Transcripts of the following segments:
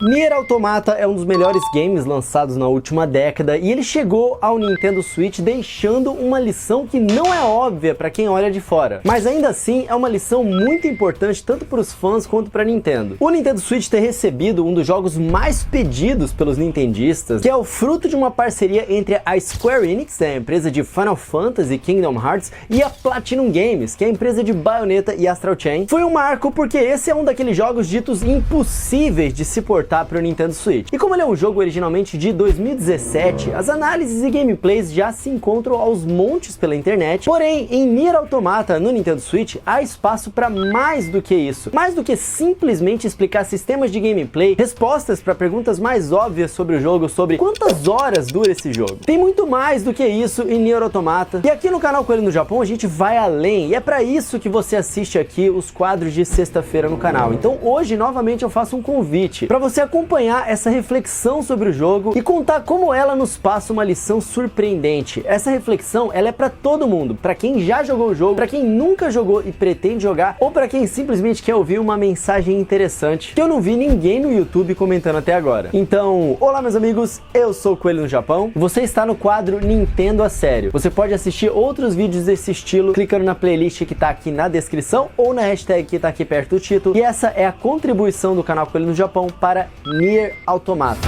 Nier Automata é um dos melhores games lançados na última década e ele chegou ao Nintendo Switch deixando uma lição que não é óbvia para quem olha de fora, mas ainda assim é uma lição muito importante tanto para os fãs quanto para a Nintendo. O Nintendo Switch ter recebido um dos jogos mais pedidos pelos nintendistas, que é o fruto de uma parceria entre a Square Enix, a empresa de Final Fantasy e Kingdom Hearts, e a Platinum Games, que é a empresa de Bayonetta e Astral Chain, foi um marco porque esse é um daqueles jogos ditos impossíveis de se portar para o Nintendo Switch. E como ele é um jogo originalmente de 2017, as análises e gameplays já se encontram aos montes pela internet, porém, em Nier Automata no Nintendo Switch, há espaço para mais do que isso. Mais do que simplesmente explicar sistemas de gameplay, respostas para perguntas mais óbvias sobre o jogo, sobre quantas horas dura esse jogo. Tem muito mais do que isso em Nier Automata. E aqui no canal Coelho no Japão a gente vai além, e é para isso que você assiste aqui os quadros de sexta-feira no canal. Então hoje, novamente, eu faço um convite para você acompanhar essa reflexão sobre o jogo e contar como ela nos passa uma lição surpreendente. Essa reflexão, ela é para todo mundo, para quem já jogou o jogo, para quem nunca jogou e pretende jogar, ou para quem simplesmente quer ouvir uma mensagem interessante que eu não vi ninguém no YouTube comentando até agora. Então, olá meus amigos, eu sou o Coelho no Japão e você está no quadro Nintendo a Sério. Você pode assistir outros vídeos desse estilo clicando na playlist que tá aqui na descrição ou na hashtag que tá aqui perto do título, e essa é a contribuição do canal Coelho no Japão para Nier Automata.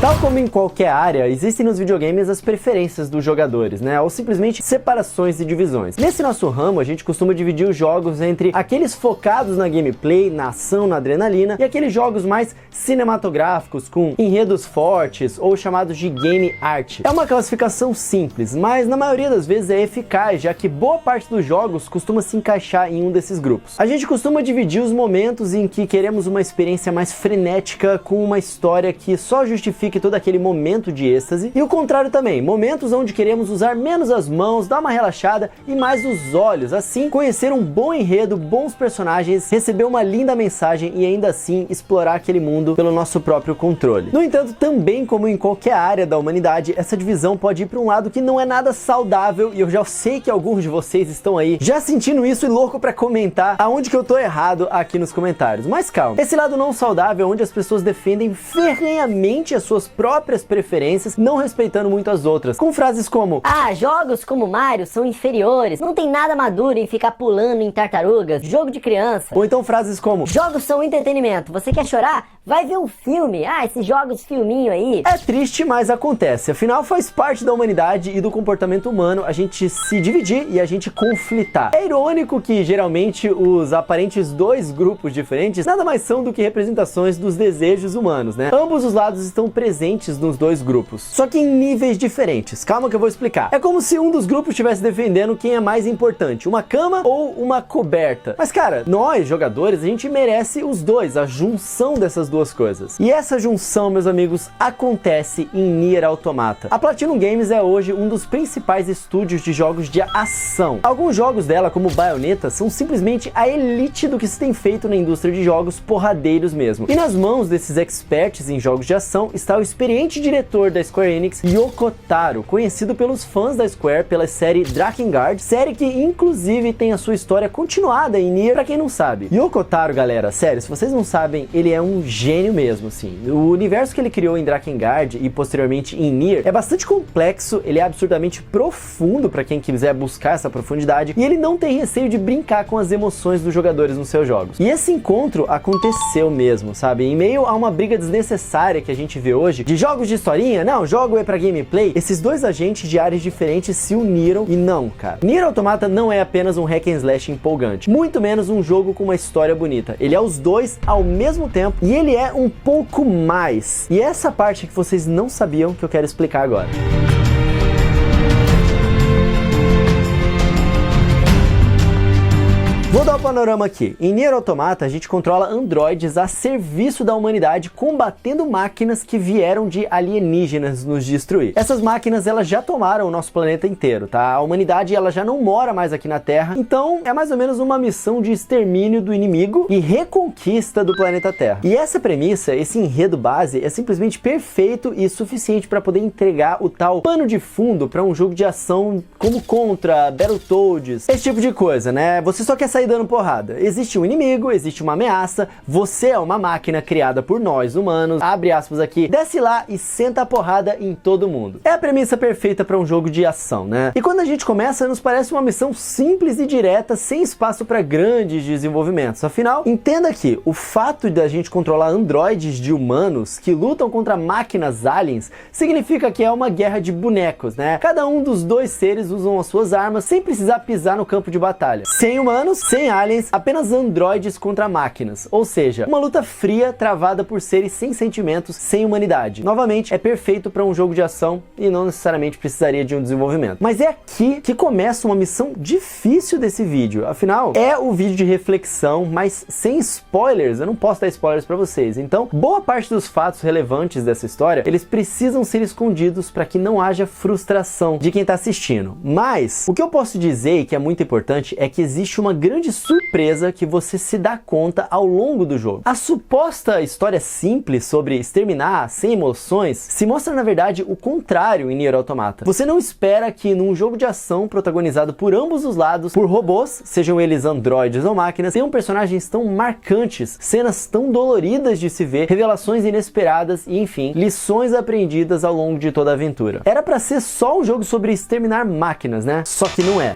Tal como em qualquer área, existem nos videogames as preferências dos jogadores, né? Ou simplesmente separações e divisões. Nesse nosso ramo, a gente costuma dividir os jogos entre aqueles focados na gameplay, na ação, na adrenalina, e aqueles jogos mais cinematográficos, com enredos fortes, ou chamados de game art. É uma classificação simples, mas na maioria das vezes é eficaz, já que boa parte dos jogos costuma se encaixar em um desses grupos. A gente costuma dividir os momentos em que queremos uma experiência mais frenética, com uma história que só justifica todo aquele momento de êxtase, e o contrário também, momentos onde queremos usar menos as mãos, dar uma relaxada e mais os olhos, assim conhecer um bom enredo, bons personagens, receber uma linda mensagem e ainda assim explorar aquele mundo pelo nosso próprio controle. No entanto, também como em qualquer área da humanidade, essa divisão pode ir para um lado que não é nada saudável, e eu já sei que alguns de vocês estão aí já sentindo isso e louco para comentar aonde que eu tô errado aqui nos comentários. Mas calma, esse lado não saudável é onde as pessoas defendem ferrenhamente as suas próprias preferências, não respeitando muito as outras, com frases como: ah, jogos como Mario são inferiores, não tem nada maduro em ficar pulando em tartarugas, jogo de criança. Ou então frases como: jogos são entretenimento, você quer chorar? Vai ver um filme, esses jogos filminho aí. É triste, mas acontece, afinal faz parte da humanidade e do comportamento humano a gente se dividir e a gente conflitar. É irônico que geralmente os aparentes dois grupos diferentes nada mais são do que representações dos desejos humanos, né? Ambos os lados estão presentes nos dois grupos, só que em níveis diferentes. Calma que eu vou explicar. É como se um dos grupos estivesse defendendo quem é mais importante, uma cama ou uma coberta. Mas cara, nós jogadores, a gente merece os dois, a junção dessas duas coisas. E essa junção, meus amigos, acontece em Nier Automata. A Platinum Games é hoje um dos principais estúdios de jogos de ação. Alguns jogos dela, como Bayonetta, são simplesmente a elite do que se tem feito na indústria de jogos porradeiros mesmo. E nas mãos desses experts em jogos de ação está o experiente diretor da Square Enix, Yoko Taro, conhecido pelos fãs da Square pela série Drakengard, série que inclusive tem a sua história continuada em Nier, pra quem não sabe. Yoko Taro, galera, sério, se vocês não sabem, ele é um gênio mesmo, assim. O universo que ele criou em Drakengard e posteriormente em Nier é bastante complexo, ele é absurdamente profundo pra quem quiser buscar essa profundidade, e ele não tem receio de brincar com as emoções dos jogadores nos seus jogos. E esse encontro aconteceu mesmo, sabe? Em meio a uma briga desnecessária que a gente vê hoje, de jogos de historinha, não, jogo é pra gameplay, esses dois agentes de áreas diferentes se uniram e não, cara. Nier Automata não é apenas um hack and slash empolgante, muito menos um jogo com uma história bonita. Ele é os dois ao mesmo tempo e ele é um pouco mais. E essa parte que vocês não sabiam que eu quero explicar agora. Vou dar panorama aqui. Em Nier Automata, a gente controla androides a serviço da humanidade, combatendo máquinas que vieram de alienígenas nos destruir. Essas máquinas, elas já tomaram o nosso planeta inteiro, tá? A humanidade, ela já não mora mais aqui na Terra, então é mais ou menos uma missão de extermínio do inimigo e reconquista do planeta Terra. E essa premissa, esse enredo base, é simplesmente perfeito e suficiente para poder entregar o tal pano de fundo para um jogo de ação como Contra, Battletoads, esse tipo de coisa, né? Você só quer sair dando porrada. Existe um inimigo, existe uma ameaça, você é uma máquina criada por nós, humanos, abre aspas aqui, desce lá e senta a porrada em todo mundo. É a premissa perfeita para um jogo de ação, né? E quando a gente começa, nos parece uma missão simples e direta, sem espaço para grandes desenvolvimentos. Afinal, entenda que o fato de a gente controlar androides de humanos que lutam contra máquinas aliens significa que é uma guerra de bonecos, né? Cada um dos dois seres usam as suas armas sem precisar pisar no campo de batalha. Sem humanos, sem aliens, apenas androides contra máquinas. Ou seja, uma luta fria travada por seres sem sentimentos, sem humanidade. Novamente, é perfeito para um jogo de ação e não necessariamente precisaria de um desenvolvimento. Mas é aqui que começa uma missão difícil desse vídeo. Afinal, é o vídeo de reflexão, mas sem spoilers. Eu não posso dar spoilers para vocês. Então, boa parte dos fatos relevantes dessa história, eles precisam ser escondidos para que não haja frustração de quem está assistindo. Mas, o que eu posso dizer e que é muito importante é que existe uma grande surpresa que você se dá conta ao longo do jogo. A suposta história simples sobre exterminar sem emoções se mostra na verdade o contrário em Nier Automata. Você não espera que num jogo de ação protagonizado por ambos os lados, por robôs, sejam eles androides ou máquinas, tenham personagens tão marcantes, cenas tão doloridas de se ver, revelações inesperadas e enfim, lições aprendidas ao longo de toda a aventura. Era pra ser só um jogo sobre exterminar máquinas, né? Só que não é.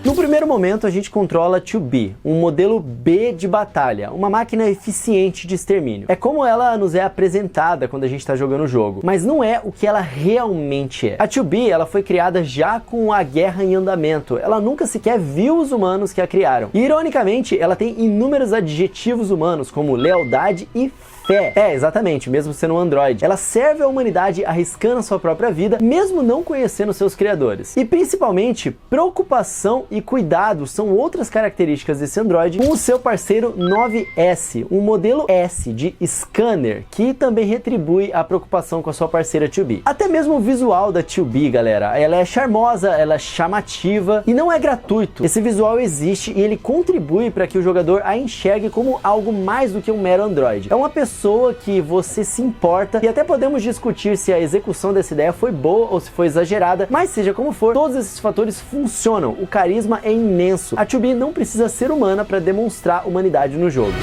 No primeiro momento, a gente controla 2B, um modelo B de batalha, uma máquina eficiente de extermínio. É como ela nos é apresentada quando a gente está jogando o jogo, mas não é o que ela realmente é. A 2B, ela foi criada já com a guerra em andamento, ela nunca sequer viu os humanos que a criaram. E, ironicamente, ela tem inúmeros adjetivos humanos, como lealdade e fé. É, exatamente, mesmo sendo um androide. Ela serve a humanidade arriscando a sua própria vida, mesmo não conhecendo seus criadores. E principalmente, preocupação e cuidado são outras características desse androide com o seu parceiro 9S, um modelo S de scanner, que também retribui a preocupação com a sua parceira 2B. Até mesmo o visual da 2B, galera, ela é charmosa, ela é chamativa e não é gratuito. Esse visual existe e ele contribui para que o jogador a enxergue como algo mais do que um mero androide. É uma pessoa que você se importa e até podemos discutir se a execução dessa ideia foi boa ou se foi exagerada, mas seja como for, todos esses fatores funcionam. O carisma é imenso. A 2B não precisa ser humana para demonstrar humanidade no jogo.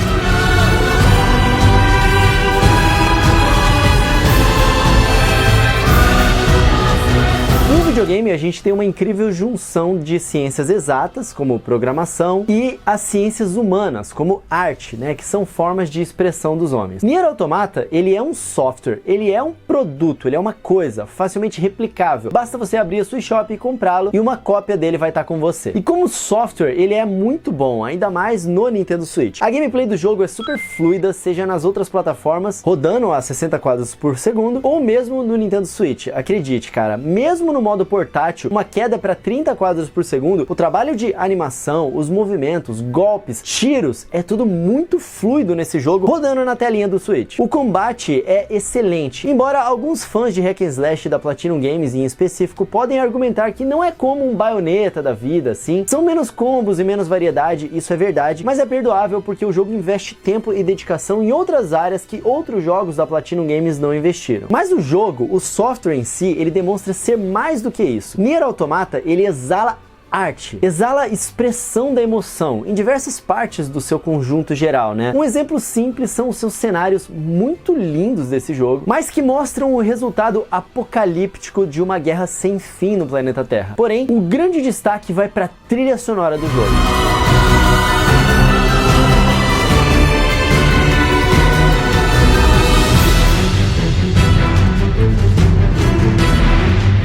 No videogame a gente tem uma incrível junção de ciências exatas, como programação, e as ciências humanas, como arte, né, que são formas de expressão dos homens. Nier Automata, ele é um software, ele é um produto, ele é uma coisa facilmente replicável. Basta você abrir a sua eShop e comprá-lo e uma cópia dele vai estar com você. E como software, ele é muito bom, ainda mais no Nintendo Switch. A gameplay do jogo é super fluida, seja nas outras plataformas, rodando a 60 quadros por segundo, ou mesmo no Nintendo Switch. Acredite, cara, mesmo no modo portátil, uma queda para 30 quadros por segundo, o trabalho de animação, os movimentos, golpes, tiros, é tudo muito fluido nesse jogo, rodando na telinha do Switch. O combate é excelente, embora alguns fãs de hack and slash da Platinum Games em específico podem argumentar que não é como um Bayonetta da vida, assim, são menos combos e menos variedade, isso é verdade, mas é perdoável porque o jogo investe tempo e dedicação em outras áreas que outros jogos da Platinum Games não investiram. Mas o jogo, o software em si, ele demonstra ser mais do que isso. Nier Automata, ele exala arte, exala expressão da emoção em diversas partes do seu conjunto geral, né? Um exemplo simples são os seus cenários muito lindos desse jogo, mas que mostram o resultado apocalíptico de uma guerra sem fim no planeta Terra. Porém, o grande destaque vai para a trilha sonora do jogo.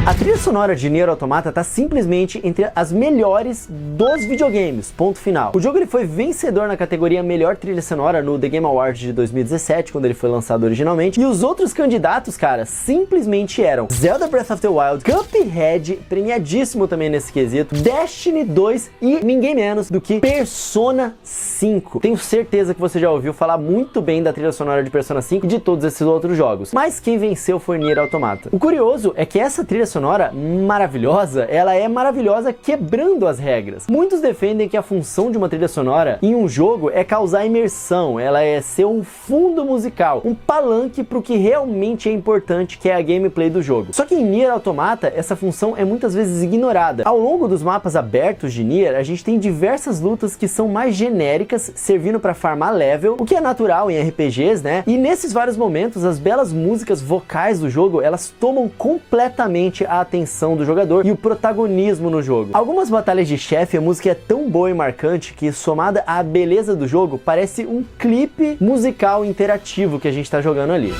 A trilha sonora de Nier Automata tá simplesmente entre as melhores dos videogames, ponto final. O jogo ele foi vencedor na categoria Melhor Trilha Sonora no The Game Awards de 2017, quando ele foi lançado originalmente, e os outros candidatos, cara, simplesmente eram Zelda Breath of the Wild, Cuphead, premiadíssimo também nesse quesito, Destiny 2 e ninguém menos do que Persona 5. Tenho certeza que você já ouviu falar muito bem da trilha sonora de Persona 5 e de todos esses outros jogos, mas quem venceu foi Nier Automata. O curioso é que essa trilha sonora maravilhosa, ela é maravilhosa quebrando as regras. Muitos defendem que a função de uma trilha sonora em um jogo é causar imersão, ela é ser um fundo musical, um palanque para o que realmente é importante, que é a gameplay do jogo. Só que em Nier Automata, essa função é muitas vezes ignorada. Ao longo dos mapas abertos de Nier, a gente tem diversas lutas que são mais genéricas, servindo para farmar level, o que é natural em RPGs, né? E nesses vários momentos, as belas músicas vocais do jogo, elas tomam completamente a atenção do jogador e o protagonismo no jogo. Algumas batalhas de chefe, a música é tão boa e marcante que, somada à beleza do jogo, parece um clipe musical interativo que a gente tá jogando ali.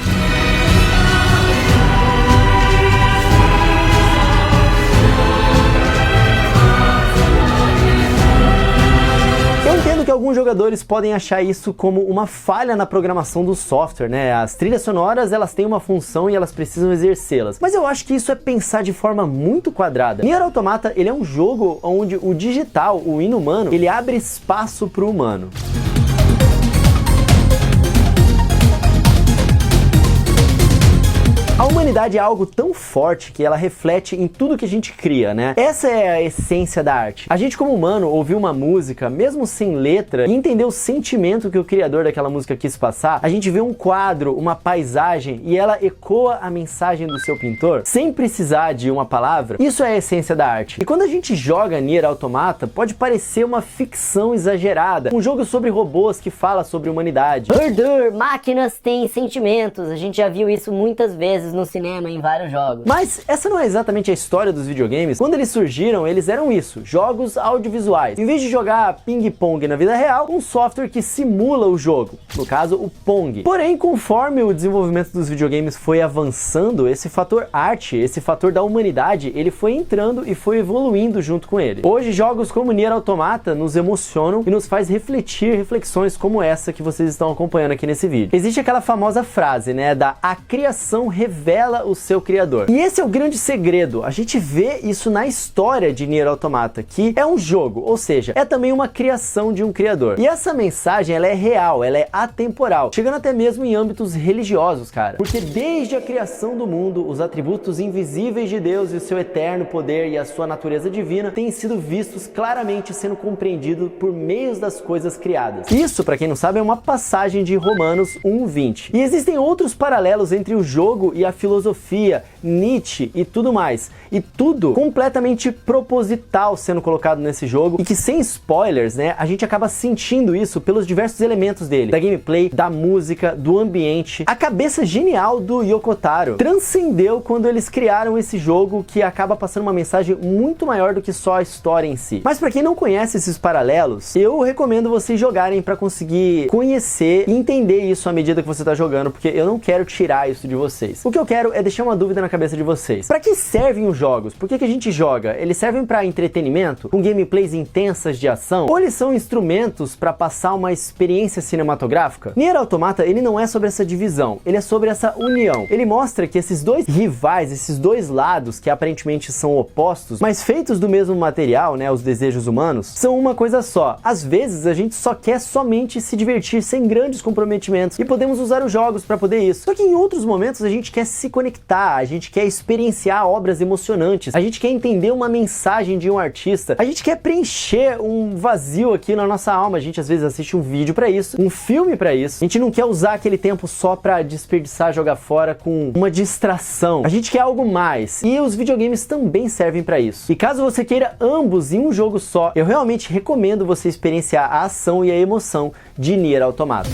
Que alguns jogadores podem achar isso como uma falha na programação do software, né? As trilhas sonoras, elas têm uma função e elas precisam exercê-las. Mas eu acho que isso é pensar de forma muito quadrada. Nier Automata, ele é um jogo onde o digital, o inumano, ele abre espaço para o humano. A humanidade é algo tão forte que ela reflete em tudo que a gente cria, né? Essa é a essência da arte. A gente, como humano, ouvir uma música, mesmo sem letra, e entender o sentimento que o criador daquela música quis passar, a gente vê um quadro, uma paisagem, e ela ecoa a mensagem do seu pintor, sem precisar de uma palavra. Isso é a essência da arte. E quando a gente joga Nier Automata, pode parecer uma ficção exagerada, um jogo sobre robôs que fala sobre humanidade. Máquinas têm sentimentos, a gente já viu isso muitas vezes no cinema, em vários jogos. Mas essa não é exatamente a história dos videogames. Quando eles surgiram, eles eram isso, jogos audiovisuais. Em vez de jogar ping-pong na vida real, um software que simula o jogo, no caso o Pong. Porém, conforme o desenvolvimento dos videogames foi avançando, esse fator arte, esse fator da humanidade, ele foi entrando e foi evoluindo junto com ele. Hoje, jogos como Nier Automata nos emocionam e nos faz refletir reflexões como essa que vocês estão acompanhando aqui nesse vídeo. Existe aquela famosa frase, né, a criação revela o seu criador. E esse é o grande segredo. A gente vê isso na história de Nier Automata, que é um jogo, ou seja, é também uma criação de um criador. E essa mensagem, ela é real, ela é atemporal, chegando até mesmo em âmbitos religiosos, cara. Porque desde a criação do mundo, os atributos invisíveis de Deus e o seu eterno poder e a sua natureza divina têm sido vistos claramente sendo compreendidos por meios das coisas criadas. Isso, para quem não sabe, é uma passagem de Romanos 1:20. E existem outros paralelos entre o jogo e a filosofia, Nietzsche e tudo mais. E tudo completamente proposital sendo colocado nesse jogo e que, sem spoilers, né, a gente acaba sentindo isso pelos diversos elementos dele, da gameplay, da música, do ambiente. A cabeça genial do Yoko Taro transcendeu quando eles criaram esse jogo que acaba passando uma mensagem muito maior do que só a história em si. Mas para quem não conhece esses paralelos, eu recomendo vocês jogarem para conseguir conhecer e entender isso à medida que você tá jogando, porque eu não quero tirar isso de vocês. O que eu quero é deixar uma dúvida na cabeça de vocês. Para que servem os jogos? Por que a gente joga? Eles servem para entretenimento, com gameplays intensas de ação? Ou eles são instrumentos para passar uma experiência cinematográfica? Nier Automata, ele não é sobre essa divisão, ele é sobre essa união. Ele mostra que esses dois rivais, esses dois lados que aparentemente são opostos, mas feitos do mesmo material, né, os desejos humanos, são uma coisa só. Às vezes a gente só quer somente se divertir sem grandes comprometimentos e podemos usar os jogos para poder isso. Só que em outros momentos a gente quer se conectar, a gente quer experienciar obras emocionantes, a gente quer entender uma mensagem de um artista, a gente quer preencher um vazio aqui na nossa alma. A gente às vezes assiste um vídeo pra isso, um filme pra isso. A gente não quer usar aquele tempo só pra desperdiçar, jogar fora com uma distração. A gente quer algo mais. E os videogames também servem pra isso. E caso você queira ambos em um jogo só, eu realmente recomendo você experienciar a ação e a emoção de Nier Automata.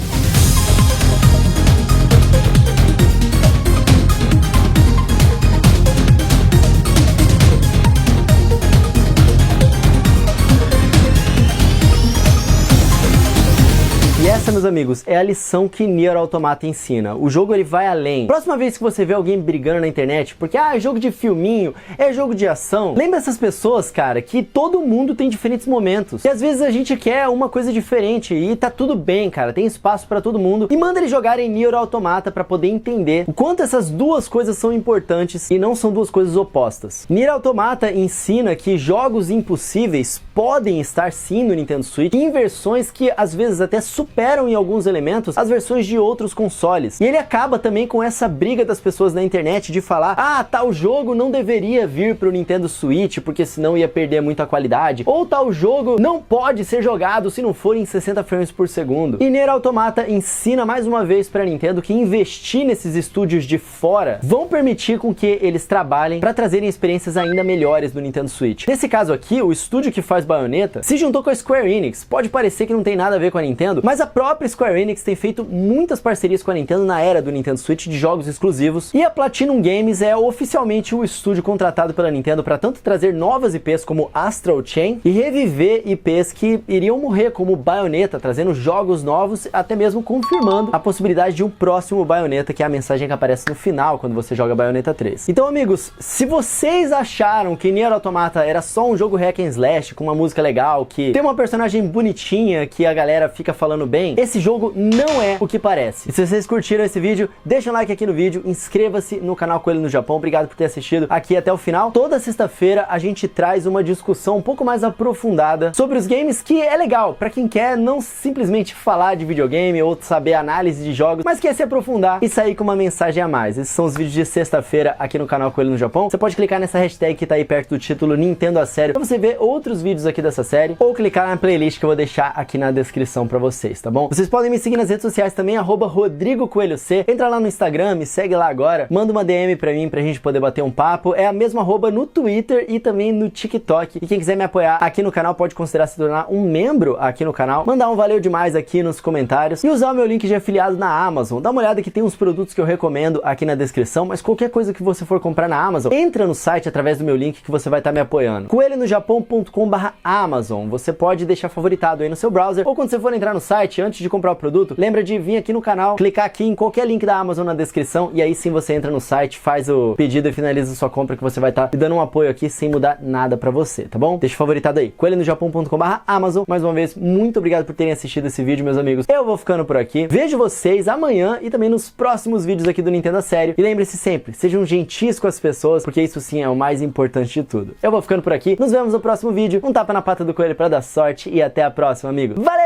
essa, meus amigos, é a lição que Nier Automata ensina. O jogo, ele vai além. Próxima vez que você vê alguém brigando na internet, porque, é jogo de filminho, é jogo de ação, lembra essas pessoas, cara, que todo mundo tem diferentes momentos. E às vezes a gente quer uma coisa diferente e tá tudo bem, cara, tem espaço pra todo mundo. E manda eles jogarem Nier Automata pra poder entender o quanto essas duas coisas são importantes e não são duas coisas opostas. Nier Automata ensina que jogos impossíveis podem estar sim no Nintendo Switch, em versões que às vezes até superam em alguns elementos as versões de outros consoles. E ele acaba também com essa briga das pessoas na internet de falar: tal jogo não deveria vir pro Nintendo Switch porque senão ia perder muita qualidade, ou tal jogo não pode ser jogado se não for em 60 frames por segundo. E Nier Automata ensina mais uma vez pra Nintendo que investir nesses estúdios de fora vão permitir com que eles trabalhem para trazerem experiências ainda melhores no Nintendo Switch. Nesse caso aqui, o estúdio que faz Bayonetta se juntou com a Square Enix. Pode parecer que não tem nada a ver com a Nintendo, mas a própria Square Enix tem feito muitas parcerias com a Nintendo na era do Nintendo Switch de jogos exclusivos, e a Platinum Games é oficialmente o estúdio contratado pela Nintendo para tanto trazer novas IPs como Astral Chain e reviver IPs que iriam morrer, como Bayonetta, trazendo jogos novos, até mesmo confirmando a possibilidade de um próximo Bayonetta, que é a mensagem que aparece no final quando você joga Bayonetta 3. Então, amigos, se vocês acharam que Nier Automata era só um jogo hack and slash com uma música legal, que tem uma personagem bonitinha que a galera fica falando bem, esse jogo não é o que parece. E se vocês curtiram esse vídeo, deixa um like aqui no vídeo, inscreva-se no canal Coelho no Japão. Obrigado por ter assistido aqui até o final. Toda sexta-feira a gente traz uma discussão um pouco mais aprofundada sobre os games, que é legal pra quem quer não simplesmente falar de videogame ou saber análise de jogos, mas quer se aprofundar e sair com uma mensagem a mais. Esses são os vídeos de sexta-feira aqui no canal Coelho no Japão. Você pode clicar nessa hashtag que tá aí perto do título Nintendo a Sério pra você ver outros vídeos aqui dessa série, ou clicar na playlist que eu vou deixar aqui na descrição pra vocês, tá bom? Vocês podem me seguir nas redes sociais também, @RodrigoCoelhoC. Entra lá no Instagram, me segue lá agora, manda uma DM pra mim pra gente poder bater um papo. É a mesma arroba no Twitter e também no TikTok. E quem quiser me apoiar aqui no canal pode considerar se tornar um membro aqui no canal, mandar um valeu demais aqui nos comentários e usar o meu link de afiliado na Amazon. Dá uma olhada que tem uns produtos que eu recomendo aqui na descrição, mas qualquer coisa que você for comprar na Amazon, entra no site através do meu link que você vai estar me apoiando. coelhonojapão.com/Amazon. Você pode deixar favoritado aí no seu browser, ou quando você for entrar no site, antes de comprar o produto, lembra de vir aqui no canal, clicar aqui em qualquer link da Amazon na descrição, e aí sim você entra no site, faz o pedido e finaliza sua compra, que você vai estar me dando um apoio aqui sem mudar nada pra você, tá bom? Deixa favoritado aí, coelhonojapão.com/Amazon. Mais uma vez, muito obrigado por terem assistido esse vídeo, meus amigos. Eu vou ficando por aqui. Vejo vocês amanhã e também nos próximos vídeos aqui do Nintendo a Sério. E lembre-se sempre, sejam gentis com as pessoas, porque isso sim é o mais importante de tudo. Eu vou ficando por aqui. Nos vemos no próximo vídeo. Um tapa na pata do coelho pra dar sorte e até a próxima, amigos. Valeu!